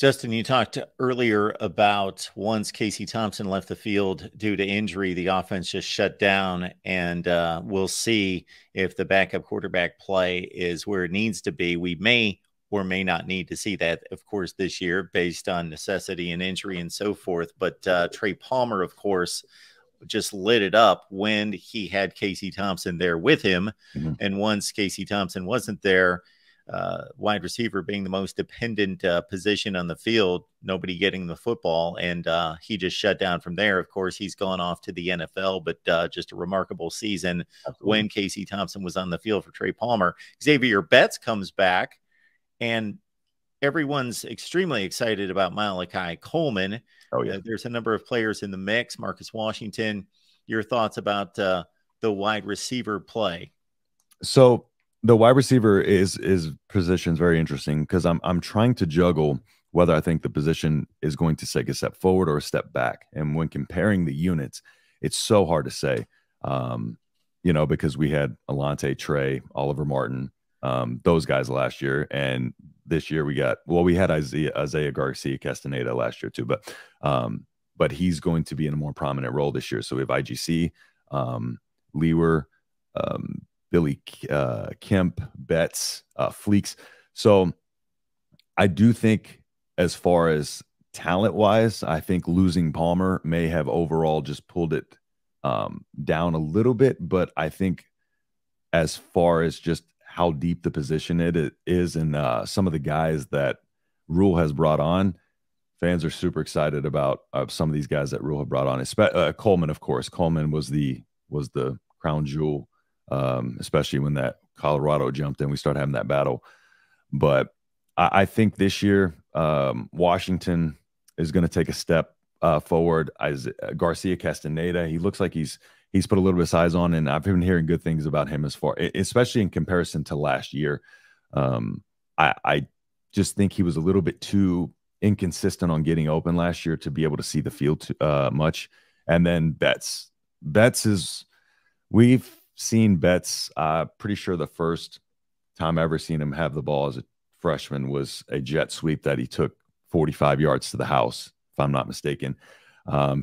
Justin, you talked earlier about once Casey Thompson left the field due to injury, the offense just shut down, and we'll see if the backup quarterback play is where it needs to be. We may or may not need to see that, of course, this year based on necessity and injury and so forth. But Trey Palmer, of course, just lit it up when he had Casey Thompson there with him. Mhm. And once Casey Thompson wasn't there, wide receiver being the most dependent position on the field, nobody getting the football, and he just shut down from there. Of course, he's gone off to the NFL, but just a remarkable season when Casey Thompson was on the field for Trey Palmer. Xavier Betts comes back, and everyone's extremely excited about Malachi Coleman. Oh, yeah. There's a number of players in the mix. Marcus Washington, your thoughts about the wide receiver play? So the wide receiver is position is very interesting because I'm trying to juggle whether I think the position is going to take a step forward or a step back. And when comparing the units, it's so hard to say, because we had Alante, Trey, Oliver Martin, those guys last year. And this year we had Isaiah Garcia Castaneda last year too, but he's going to be in a more prominent role this year. So we have IGC, Lewer, Billy Kemp, Betts, Fleeks. So I do think as far as talent-wise, I think losing Palmer may have overall just pulled it down a little bit. But I think as far as just how deep the position it is and some of the guys that Rule has brought on, fans are super excited about some of these guys that Rule have brought on. Coleman, of course. Coleman was the crown jewel, especially when that Colorado jumped in. We started having that battle. But I think this year Washington is going to take a step forward. Garcia Castaneda, he looks like he's put a little bit of size on, and I've been hearing good things about him especially in comparison to last year. I just think he was a little bit too inconsistent on getting open last year to be able to see the field much. And then Betts we've seen Betts. Pretty sure the first time I ever seen him have the ball as a freshman was a jet sweep that he took 45 yards to the house, if I'm not mistaken.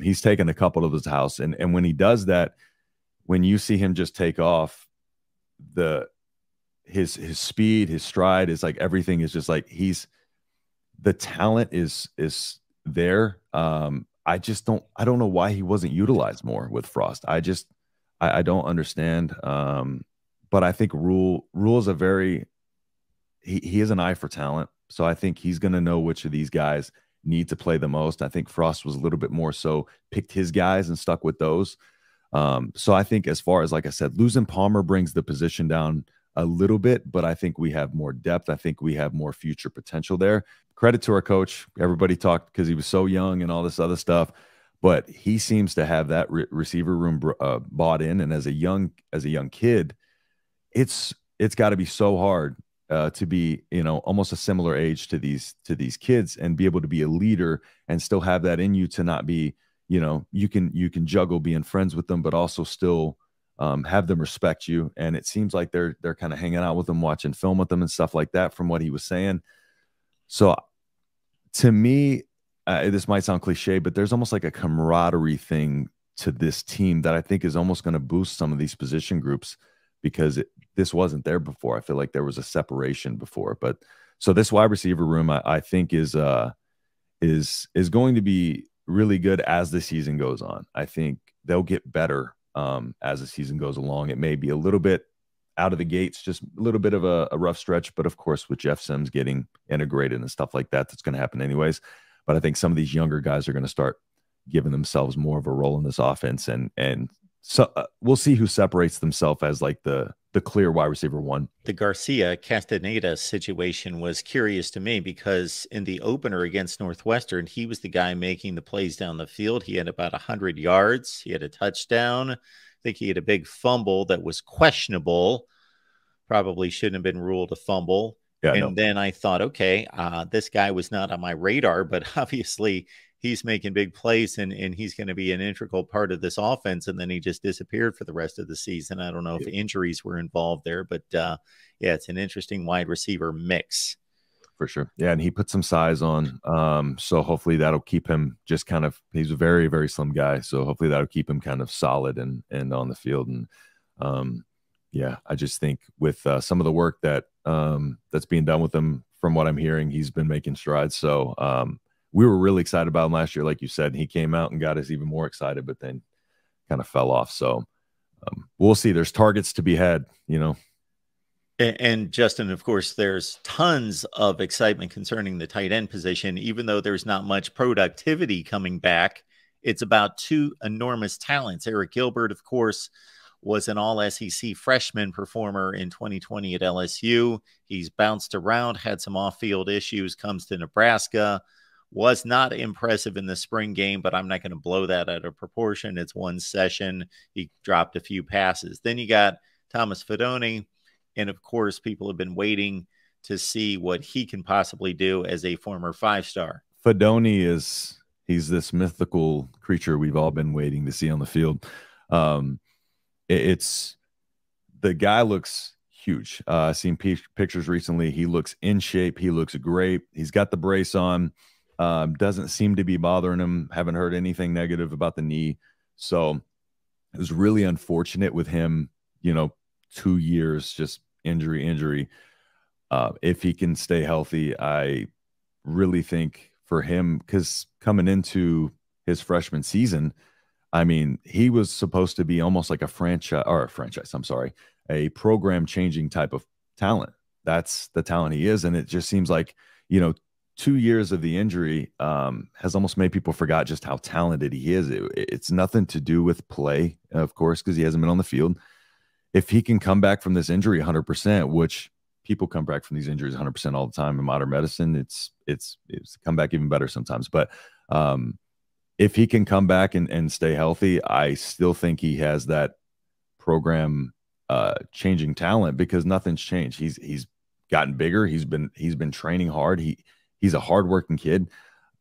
He's taken a couple of his house, and when he does that, when you see him just take off, his speed, his stride is like everything is just like the talent is there. I don't know why he wasn't utilized more with Frost. I don't understand. But I think Rule is he has an eye for talent. So I think he's going to know which of these guys need to play the most. I think Frost was a little bit more so picked his guys and stuck with those. So I think as far as, like I said, losing Palmer brings the position down a little bit, but I think we have more depth. I think we have more future potential there. Credit to our coach. Everybody talked because he was so young and all this other stuff, but he seems to have that receiver room bought in. And as a young kid, it's got to be so hard to be, almost a similar age to these kids and be able to be a leader and still have that in you to not be, you can juggle being friends with them, but also still have them respect you. And it seems like they're kind of hanging out with them, watching film with them and stuff like that from what he was saying. So to me, this might sound cliche, but there's almost like a camaraderie thing to this team that I think is almost going to boost some of these position groups because this wasn't there before. I feel like there was a separation before, but so this wide receiver room, I think is going to be really good as the season goes on. I think they'll get better as the season goes along. It may be a little bit out of the gates, just a little bit of a rough stretch, but of course with Jeff Sims getting integrated and stuff like that, that's going to happen anyways. But I think some of these younger guys are going to start giving themselves more of a role in this offense, and so we'll see who separates themselves as like the clear wide receiver one. The Garcia Castaneda situation was curious to me because in the opener against Northwestern, he was the guy making the plays down the field. He had about 100 yards. He had a touchdown. I think he had a big fumble that was questionable. Probably shouldn't have been ruled a fumble. Yeah, and then I thought, okay, this guy was not on my radar, but obviously he's making big plays and he's going to be an integral part of this offense. And then he just disappeared for the rest of the season. I don't know if injuries were involved there, but yeah, it's an interesting wide receiver mix. for sure. Yeah, and he put some size on. So hopefully that'll keep him just kind of, he's a very, very slim guy. So hopefully that'll keep him kind of solid and on the field. And yeah, I just think with some of the work that that's being done with him, from what I'm hearing, he's been making strides. So we were really excited about him last year, like you said. He came out and got us even more excited, but then kind of fell off. So we'll see. There's targets to be had, you know. And Justin, of course, there's tons of excitement concerning the tight end position, even though there's not much productivity coming back. It's about two enormous talents. Eric Gilbert, of course, was an all-SEC freshman performer in 2020 at LSU. He's bounced around, had some off-field issues, comes to Nebraska, was not impressive in the spring game, but I'm not going to blow that out of proportion. It's one session. He dropped a few passes. Then you got Thomas Fidone. And of course, people have been waiting to see what he can possibly do as a former five-star. Fidone he's this mythical creature we've all been waiting to see on the field. It's the guy looks huge. I've seen pictures recently. He looks in shape. He looks great. He's got the brace on. Doesn't seem to be bothering him. Haven't heard anything negative about the knee. So it was really unfortunate with him, you know, 2 years, just injury. If he can stay healthy, I really think for him, because coming into his freshman season, I mean, he was supposed to be almost like a program changing type of talent. That's the talent he is. And it just seems like, you know, 2 years of the injury has almost made people forgot just how talented he is. It's nothing to do with play, of course, because he hasn't been on the field. If he can come back from this injury 100%, which people come back from these injuries 100% all the time in modern medicine, it's come back even better sometimes. But if he can come back and stay healthy, I still think he has that program changing talent, because nothing's changed. He's gotten bigger. He's been training hard. He's a hardworking kid.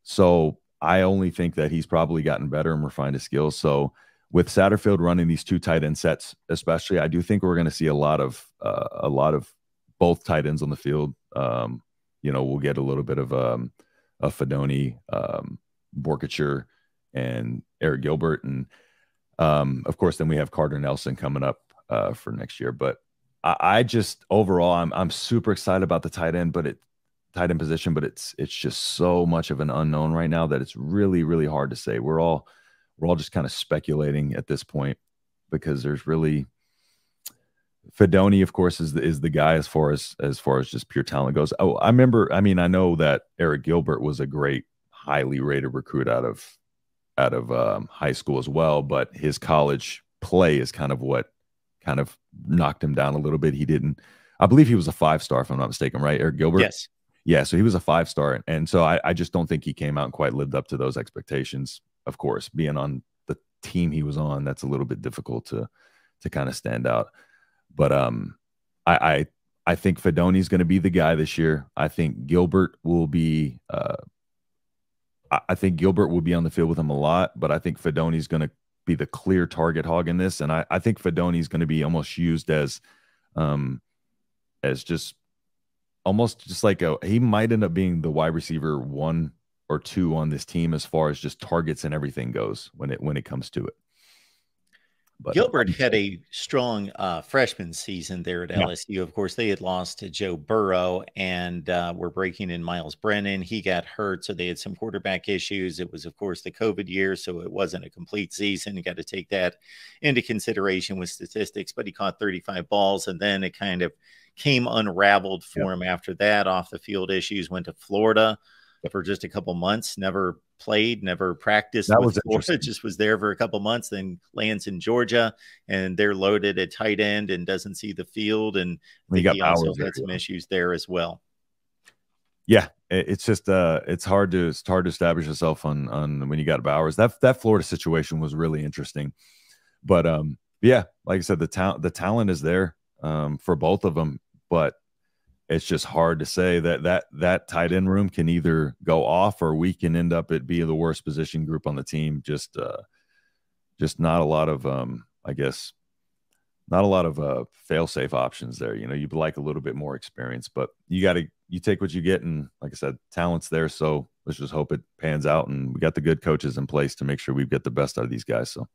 So I only think that he's probably gotten better and refined his skills. So with Satterfield running these two tight end sets, especially, I do think we're going to see a lot of both tight ends on the field. You know, we'll get a little bit of Fidone, Borkacher, and Eric Gilbert, and of course, then we have Carter Nelson coming up for next year. But I just overall, I'm super excited about the tight end position, but it's just so much of an unknown right now that it's really, really hard to say. We're all just kind of speculating at this point, because there's really Fidone, of course, is the guy as far as just pure talent goes. Oh, I know that Eric Gilbert was a great, highly rated recruit out of high school as well, but his college play is kind of what kind of knocked him down a little bit. I believe he was a 5-star, if I'm not mistaken, right? Eric Gilbert? Yes. Yeah, so he was a 5-star. And so I just don't think he came out and quite lived up to those expectations. Of course, being on the team he was on, that's a little bit difficult to kind of stand out. But I think Fidone's going to be the guy this year. I think Gilbert will be I think Gilbert will be on the field with him a lot, but I think Fidone's going to be the clear target hog in this. And I think Fidone's going to be almost used as just almost just like he might end up being the wide receiver 1 or 2 on this team as far as just targets and everything goes when it comes to it. But Gilbert had a strong freshman season there at LSU. Of course, they had lost to Joe Burrow and were breaking in Miles Brennan. He got hurt, so they had some quarterback issues. It was, of course, the COVID year, so it wasn't a complete season. You got to take that into consideration with statistics, but he caught 35 balls, and then it kind of came unraveled for him after that. Off the field issues, went to Florida for just a couple months, never played, never practiced with Florida, just was there for a couple months, then lands in Georgia, and they're loaded at tight end and doesn't see the field. And he also had some issues there as well. Yeah, it's just it's hard to establish yourself on when you got Bowers. That Florida situation was really interesting. But yeah, like I said, the talent is there for both of them, but it's just hard to say that tight end room can either go off, or we can end up being the worst position group on the team. Just not a lot of I guess not a lot of fail-safe options there. You know, you'd like a little bit more experience, but you take what you get, and like I said, talent's there. So let's just hope it pans out, and we got the good coaches in place to make sure we get the best out of these guys. So